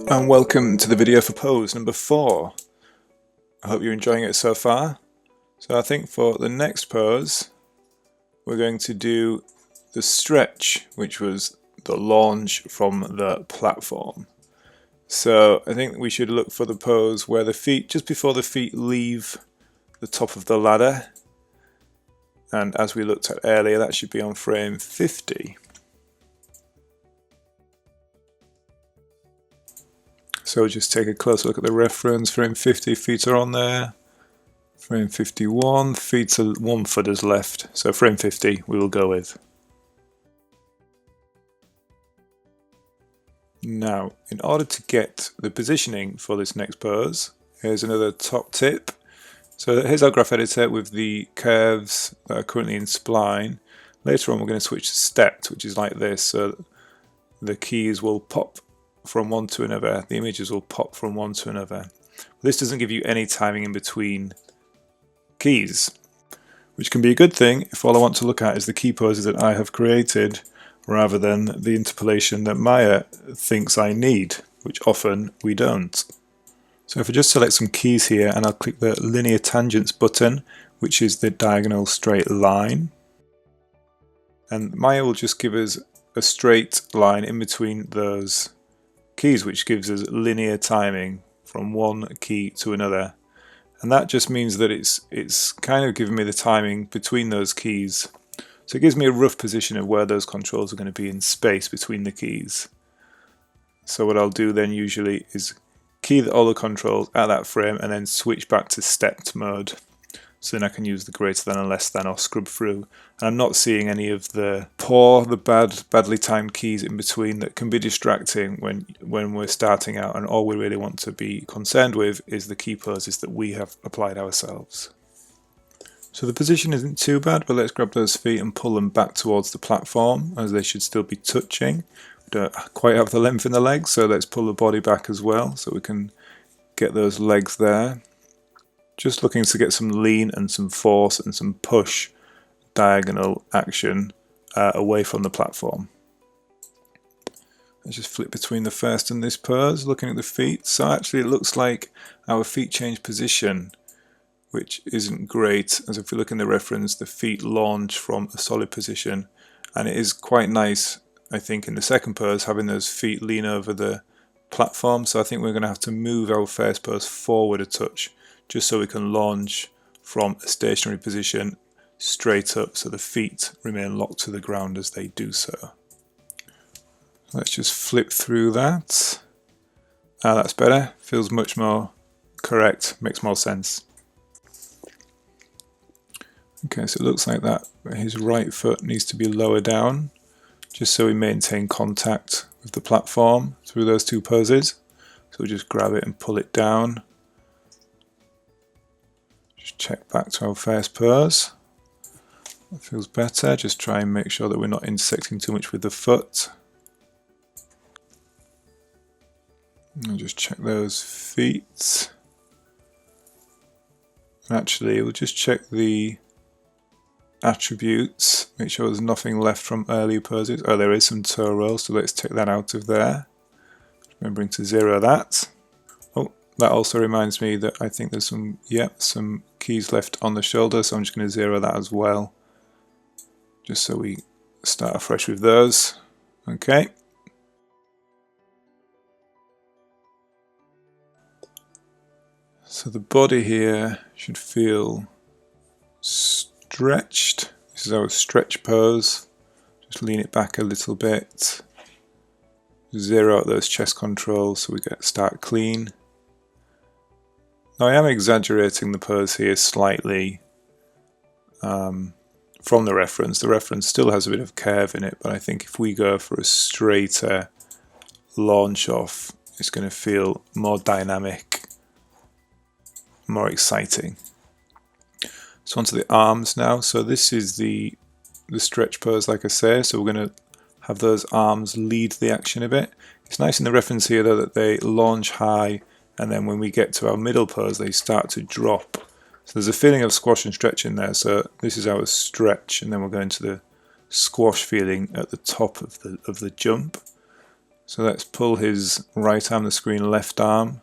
And welcome to the video for pose number 4. I hope you're enjoying it so far. So I think for the next pose we're going to do the stretch, which was the launch from the platform. So I think we should look for the pose where the feet, just before the feet leave the top of the ladder, and as we looked at earlier, that should be on frame 50. So just take a closer look at the reference. Frame 50, feet are on there. Frame 51, feet are 1 foot is left. So frame 50 we will go with. Now, in order to get the positioning for this next pose, here's another top tip. So here's our graph editor with the curves that are currently in spline. Later on we're going to switch to stepped, which is like this. So the keys will pop from one to another, the images will pop from one to another. This doesn't give you any timing in between keys, which can be a good thing if all I want to look at is the key poses that I have created rather than the interpolation that Maya thinks I need, which often we don't. So if I just select some keys here and I'll click the linear tangents button, which is the diagonal straight line, and Maya will just give us a straight line in between those keys, which gives us linear timing from one key to another, and that just means that it's kind of giving me the timing between those keys, so it gives me a rough position of where those controls are going to be in space between the keys. So what I'll do then usually is key all the controls at that frame and then switch back to stepped mode. So then I can use the greater than and less than or scrub through. And I'm not seeing any of the badly timed keys in between that can be distracting when we're starting out, and all we really want to be concerned with is the key poses that we have applied ourselves. So the position isn't too bad, but let's grab those feet and pull them back towards the platform, as they should still be touching. We don't quite have the length in the legs, so let's pull the body back as well so we can get those legs there. Just looking to get some lean and some force and some push diagonal action away from the platform. Let's just flip between the first and this pose, looking at the feet. So actually it looks like our feet change position, which isn't great, as if we look in the reference, the feet launch from a solid position, and it is quite nice, I think, in the second pose having those feet lean over the platform. So I think we're going to have to move our first pose forward a touch, just so we can launch from a stationary position straight up, so the feet remain locked to the ground as they do so. Let's just flip through that. That's better, feels much more correct, makes more sense. Okay, so it looks like that his right foot needs to be lower down, just so we maintain contact with the platform through those two poses. So we'll just grab it and pull it down. Just check back to our first pose. That feels better. Just try and make sure that we're not intersecting too much with the foot. And just check those feet. Actually, we'll just check the attributes, make sure there's nothing left from earlier poses. Oh, there is some toe roll, so let's take that out of there. Remembering to zero that. Oh, that also reminds me that I think there's some keys left on the shoulder, so I'm just going to zero that as well, just so we start afresh with those. Okay. So the body here should feel stretched. This is our stretch pose. Just lean it back a little bit. Zero out those chest controls so we start clean. Now I am exaggerating the pose here slightly from the reference. The reference still has a bit of curve in it, but I think if we go for a straighter launch off, it's going to feel more dynamic, more exciting. So onto the arms now. So this is the stretch pose, like I say, so we're going to have those arms lead the action a bit. It's nice in the reference here though that they launch high, and then when we get to our middle pose they start to drop. So there's a feeling of squash and stretch in there. So this is our stretch, and then we're going to the squash feeling at the top of the jump. So let's pull his right arm, the screen left arm.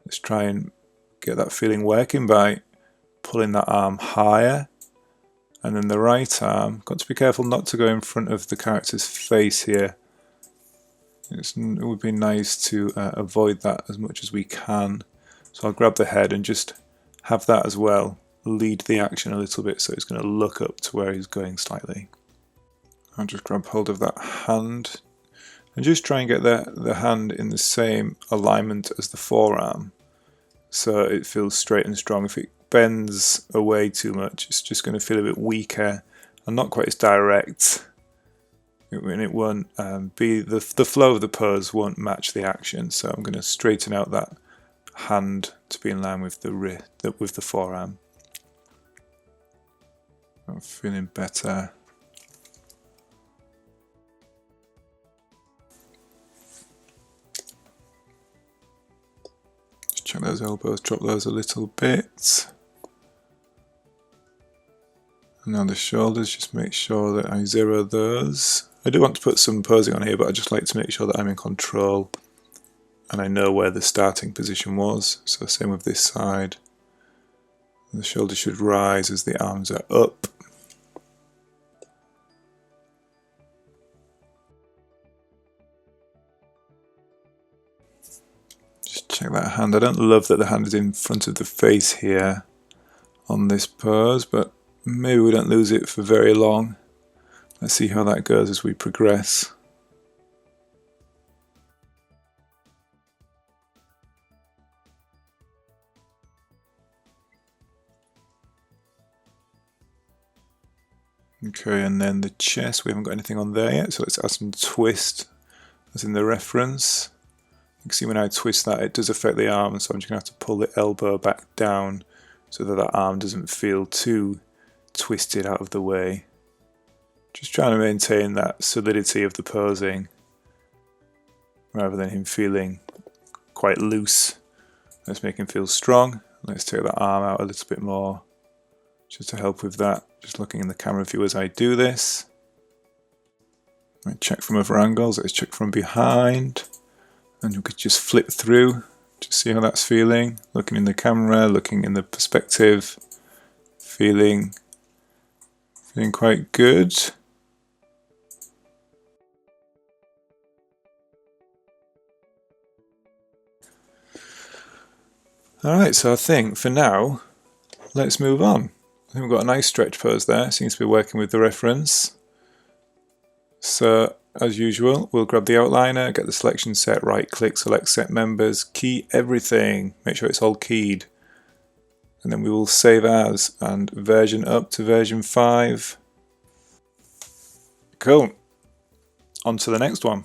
Let's try and get that feeling working by pulling that arm higher. And then the right arm, got to be careful not to go in front of the character's face here. It would be nice to avoid that as much as we can. So I'll grab the head and just have that as well lead the action a little bit, so it's going to look up to where he's going slightly. I'll just grab hold of that hand and just try and get the hand in the same alignment as the forearm, so it feels straight and strong. If it bends away too much, it's just going to feel a bit weaker and not quite as direct. It won't be the flow of the pose won't match the action. So I'm going to straighten out that hand to be in line with the forearm. I'm feeling better. Just check those elbows, drop those a little bit. And now the shoulders, just make sure that I zero those. I do want to put some posing on here, but I just like to make sure that I'm in control and I know where the starting position was. So same with this side. The shoulders should rise as the arms are up. Just check that hand. I don't love that the hand is in front of the face here on this pose, but maybe we don't lose it for very long. Let's see how that goes as we progress. Okay, and then the chest, we haven't got anything on there yet, so let's add some twist as in the reference. You can see when I twist that, it does affect the arm, so I'm just going to have to pull the elbow back down so that that arm doesn't feel too twisted out of the way. Just trying to maintain that solidity of the posing rather than him feeling quite loose. Let's make him feel strong. Let's take that arm out a little bit more just to help with that. Just looking in the camera view as I do this. I check from other angles. Let's check from behind. And we could just flip through, just see how that's feeling. Looking in the camera, looking in the perspective, feeling quite good. Alright, so I think for now, let's move on. I think we've got a nice stretch pose there, seems to be working with the reference. So, as usual, we'll grab the outliner, get the selection set, right click, select set members, key everything, make sure it's all keyed. And then we will save as and version up to version 5. Cool. On to the next one.